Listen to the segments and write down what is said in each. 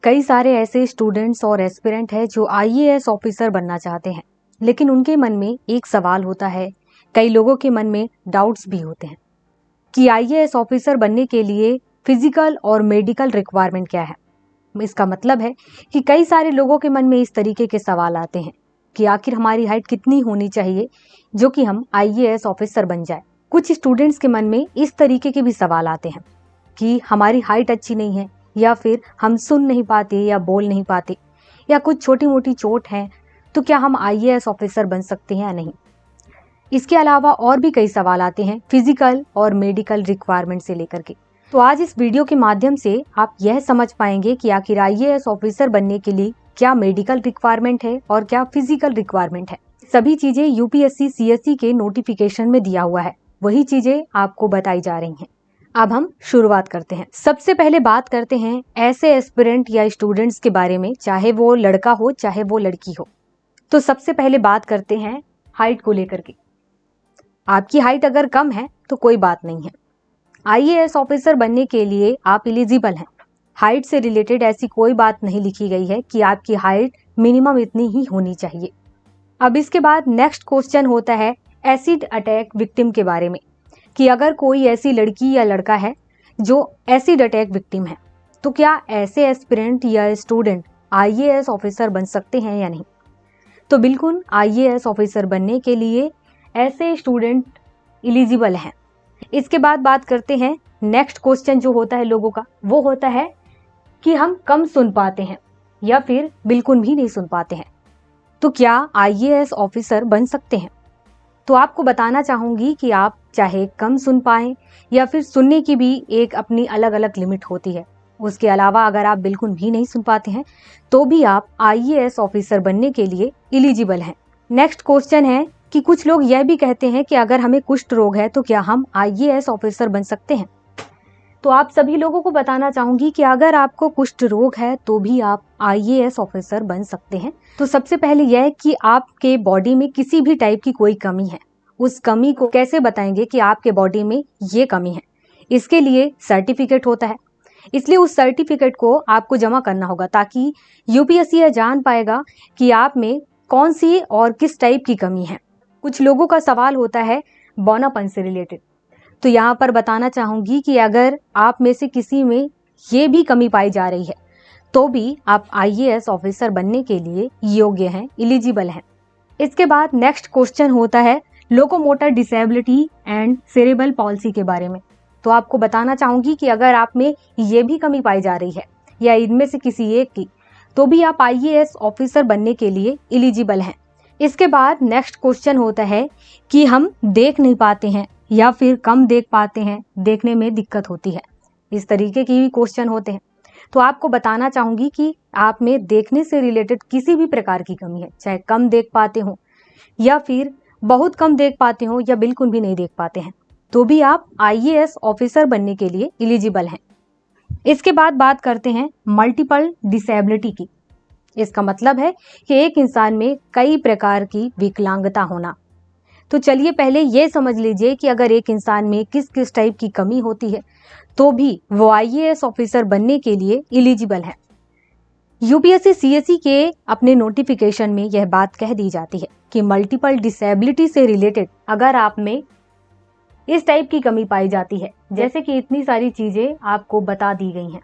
कई सारे ऐसे स्टूडेंट्स और एस्पिरेंट हैं जो आईएएस ऑफिसर बनना चाहते हैं, लेकिन उनके मन में एक सवाल होता है, कई लोगों के मन में डाउट्स भी होते हैं कि आईएएस ऑफिसर बनने के लिए फिजिकल और मेडिकल रिक्वायरमेंट क्या है। इसका मतलब है कि कई सारे लोगों के मन में इस तरीके के सवाल आते हैं कि आखिर हमारी हाइट कितनी होनी चाहिए जो कि हम आईएएस ऑफिसर बन जाए। कुछ स्टूडेंट्स के मन में इस तरीके के भी सवाल आते हैं कि हमारी हाइट अच्छी नहीं है, या फिर हम सुन नहीं पाते या बोल नहीं पाते, या कुछ छोटी मोटी चोट है, तो क्या हम आईएएस ऑफिसर बन सकते हैं या नहीं। इसके अलावा और भी कई सवाल आते हैं फिजिकल और मेडिकल रिक्वायरमेंट से लेकर के। तो आज इस वीडियो के माध्यम से आप यह समझ पाएंगे कि आखिर आईएएस ऑफिसर बनने के लिए क्या मेडिकल रिक्वायरमेंट है और क्या फिजिकल रिक्वायरमेंट है। सभी चीजें यूपीएससी सीएसई के नोटिफिकेशन में दिया हुआ है, वही चीजें आपको बताई जा रही हैं। अब हम शुरुआत करते हैं। सबसे पहले बात करते हैं ऐसे एस्पिरेंट या स्टूडेंट्स के बारे में, चाहे वो लड़का हो चाहे वो लड़की हो। तो सबसे पहले बात करते हैं हाइट को लेकर के। आपकी हाइट अगर कम है तो कोई बात नहीं है, आईएएस ऑफिसर बनने के लिए आप एलिजिबल हैं। हाइट से रिलेटेड ऐसी कोई बात नहीं लिखी गई है कि आपकी हाइट मिनिमम इतनी ही होनी चाहिए। अब इसके बाद नेक्स्ट क्वेश्चन होता है एसिड अटैक विक्टिम के बारे में, कि अगर कोई ऐसी लड़की या लड़का है जो एसिड अटैक विक्टिम है, तो क्या ऐसे एस्पिरेंट या स्टूडेंट आईएएस ऑफिसर बन सकते हैं या नहीं। तो बिल्कुल आईएएस ऑफिसर बनने के लिए ऐसे स्टूडेंट एलिजिबल हैं। इसके बाद बात करते हैं नेक्स्ट क्वेश्चन जो होता है लोगों का, वो होता है कि हम कम सुन पाते हैं या फिर बिल्कुल भी नहीं सुन पाते हैं, तो क्या आईएएस ऑफिसर बन सकते हैं। तो आपको बताना चाहूंगी कि आप चाहे कम सुन पाएं या फिर सुनने की भी एक अपनी अलग अलग लिमिट होती है। उसके अलावा अगर आप बिल्कुल भी नहीं सुन पाते हैं तो भी आप आईएएस ऑफिसर बनने के लिए एलिजिबल हैं। नेक्स्ट क्वेश्चन है कि कुछ लोग यह भी कहते हैं कि अगर हमें कुष्ठ रोग है तो क्या हम आईएएस ऑफिसर बन सकते हैं। तो आप सभी लोगों को बताना चाहूंगी कि अगर आपको कुष्ठ रोग है तो भी आप आईएएस ऑफिसर बन सकते हैं। तो सबसे पहले यह कि आपके बॉडी में किसी भी टाइप की कोई कमी है, उस कमी को कैसे बताएंगे कि आपके बॉडी में ये कमी है। इसके लिए सर्टिफिकेट होता है, इसलिए उस सर्टिफिकेट को आपको जमा करना होगा ताकि यूपीएससी यह जान पाएगा कि आप में कौन सी और किस टाइप की कमी है। कुछ लोगों का सवाल होता है बौनापन से रिलेटेड, तो यहाँ पर बताना चाहूंगी कि अगर आप में से किसी में ये भी कमी पाई जा रही है तो भी आप आईएएस ऑफिसर बनने के लिए योग्य हैं, एलिजिबल हैं। इसके बाद नेक्स्ट क्वेश्चन होता है locomotor disability and cerebral palsy के बारे में। तो आपको बताना चाहूंगी कि अगर आप में ये भी कमी पाई जा रही है या इनमें से किसी एक की, तो भी आप आईएएस ऑफिसर बनने के लिए एलिजिबल हैं। इसके बाद नेक्स्ट क्वेश्चन होता है कि हम देख नहीं पाते हैं या फिर कम देख पाते हैं, देखने में दिक्कत होती है, इस तरीके की भी क्वेश्चन होते हैं। तो आपको बताना चाहूंगी कि आप में देखने से रिलेटेड किसी भी प्रकार की कमी है, चाहे कम देख पाते हो या फिर बहुत कम देख पाते हो या बिल्कुल भी नहीं देख पाते हैं, तो भी आप आईएएस ऑफिसर बनने के लिए एलिजिबल हैं। इसके बाद बात करते हैं मल्टीपल डिसेबिलिटी की। इसका मतलब है कि एक इंसान में कई प्रकार की विकलांगता होना। तो चलिए पहले ये समझ लीजिए कि अगर एक इंसान में किस किस टाइप की कमी होती है तो भी वो आईएएस ऑफिसर बनने के लिए एलिजिबल है। यूपीएससी सीएसई के अपने नोटिफिकेशन में यह बात कह दी जाती है कि मल्टीपल डिसेबिलिटी से रिलेटेड अगर आप में इस टाइप की कमी पाई जाती है, जैसे कि इतनी सारी चीजें आपको बता दी गई हैं,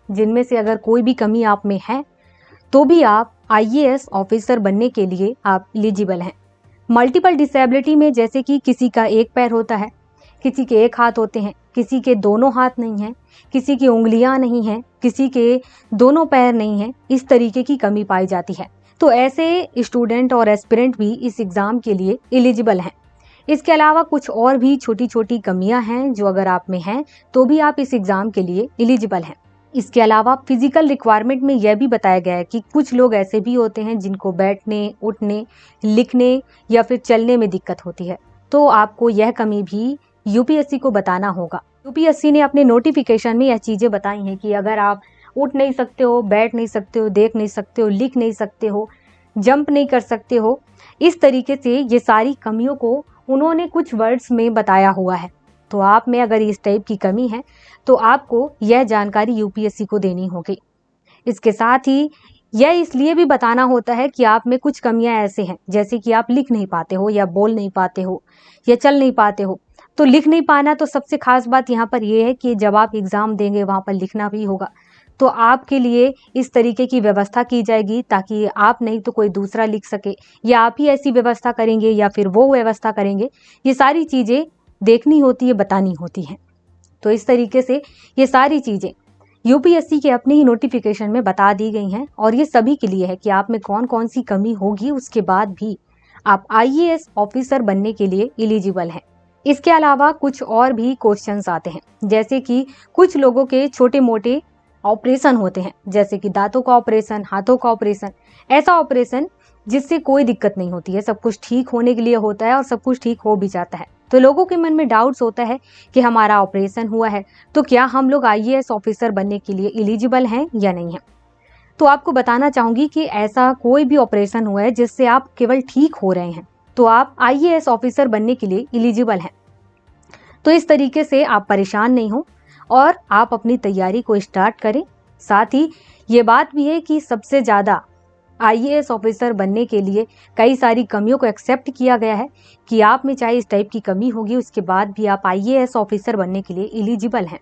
जिनमें से अगर कोई भी कमी आप में है तो भी आप आईएएस ऑफिसर बनने के लिए आप एलिजिबल हैं। मल्टीपल डिसेबिलिटी में जैसे कि किसी का एक पैर होता है, किसी के एक हाथ होते हैं, किसी के दोनों हाथ नहीं हैं, किसी की उंगलियां नहीं हैं, किसी के दोनों पैर नहीं हैं, इस तरीके की कमी पाई जाती है। तो ऐसे स्टूडेंट और एस्पिरेंट भी इस एग्जाम के लिए एलिजिबल हैं। इसके अलावा कुछ और भी छोटी छोटी कमियां हैं जो अगर आप में हैं तो भी आप इस एग्जाम के लिए एलिजिबल हैं। इसके अलावा फिजिकल रिक्वायरमेंट में यह भी बताया गया है कि कुछ लोग ऐसे भी होते हैं जिनको बैठने, उठने, लिखने या फिर चलने में दिक्कत होती है, तो आपको यह कमी भी यूपीएससी को बताना होगा। यूपीएससी ने अपने नोटिफिकेशन में यह चीजें बताई हैं कि अगर आप उठ नहीं सकते हो, बैठ नहीं सकते हो, देख नहीं सकते हो, लिख नहीं सकते हो, जंप नहीं कर सकते हो, इस तरीके से ये सारी कमियों को उन्होंने कुछ वर्ड्स में बताया हुआ है। तो आप में अगर इस टाइप की कमी है तो आपको यह जानकारी यूपीएससी को देनी होगी। इसके साथ ही यह इसलिए भी बताना होता है कि आप में कुछ कमियां ऐसे हैं, जैसे कि आप लिख नहीं पाते हो या बोल नहीं पाते हो या चल नहीं पाते हो। तो लिख नहीं पाना, तो सबसे खास बात यहाँ पर यह है कि जब आप एग्जाम देंगे वहां पर लिखना भी होगा, तो आपके लिए इस तरीके की व्यवस्था की जाएगी ताकि आप नहीं तो कोई दूसरा लिख सके, या आप ही ऐसी व्यवस्था करेंगे या फिर वो व्यवस्था करेंगे। ये सारी चीजें देखनी होती है, बतानी होती है। तो इस तरीके से ये सारी चीजें यूपीएससी के अपने ही नोटिफिकेशन में बता दी गई हैं, और ये सभी के लिए है कि आप में कौन कौन सी कमी होगी, उसके बाद भी आप आईएएस ऑफिसर बनने के लिए एलिजिबल हैं। इसके अलावा कुछ और भी क्वेश्चंस आते हैं, जैसे कि कुछ लोगों के छोटे मोटे ऑपरेशन होते हैं, जैसे कि दांतों का ऑपरेशन, हाथों का ऑपरेशन, ऐसा ऑपरेशन जिससे कोई दिक्कत नहीं होती है, सब कुछ ठीक होने के लिए होता है और सब कुछ ठीक हो भी जाता है। तो लोगों के मन में डाउट्स होता है कि हमारा ऑपरेशन हुआ है तो क्या हम लोग आईएएस ऑफिसर बनने के लिए एलिजिबल हैं या नहीं है। तो आपको बताना चाहूंगी कि ऐसा कोई भी ऑपरेशन हुआ है जिससे आप केवल ठीक हो रहे हैं तो आप आईएएस ऑफिसर बनने के लिए एलिजिबल हैं। तो इस तरीके से आप परेशान नहीं हो और आप अपनी तैयारी को स्टार्ट करें। साथ ही ये बात भी है कि सबसे ज्यादा आईएएस ऑफिसर बनने के लिए कई सारी कमियों को एक्सेप्ट किया गया है कि आप में चाहे इस टाइप की कमी होगी, उसके बाद भी आप आईएएस ऑफिसर बनने के लिए एलिजिबल हैं।